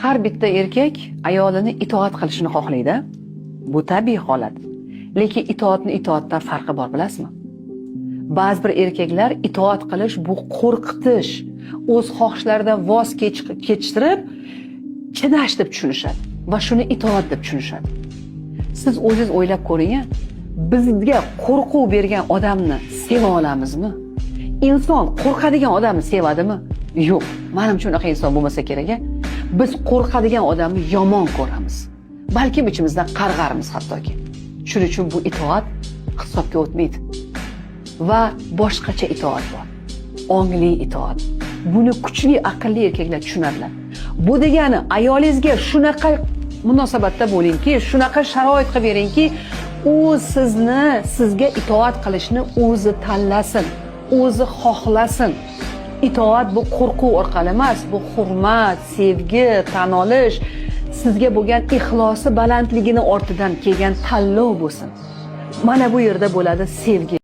Har bitta erkak ayolini itoat qilishini xohlaydi. Bu tabiiy holat. Lekin itoatdan farqi bor, bilasizmi? Ba'zi bir erkaklar itoat qilish bu qo'rqitish, o'z xohishlaridan voz kechtirib, chinash deb tushunishadi va shuni itoat deb tushunishadi. Siz o'zingiz o'ylab ko'ring, bizga qo'rquv bergan odamni seva olamizmi? Inson qo'rqadigan odamni sevadimi? Yo'q. Menimcha unaqa inson bo'lmasa kerak. Biz qo'rqadigan odamni yomon ko'ramiz. Balki ichimizdan qarg'armiz hattoki. Shuning uchun bu itoat hisobga o'tmaydi. Va boshqacha itoat bor. Ongli itoat. Buni kuchli, aqlli erkaklar tushunadilar. Bu degani ayolingizga shunaqa munosabatda bo'lingki, shunaqa sharoit qilib beringki, u sizga itoat qilishni o'zi tanlasin, o'zi xohlasin. Itoat bu qo'rquv orqali emas, bu hurmat, sevgi, tan olish, sizga bo'lgan ixlosi balandligini ortidan kelgan tanlov bo'lsin. Mana bu yerda bo'ladi sevgi.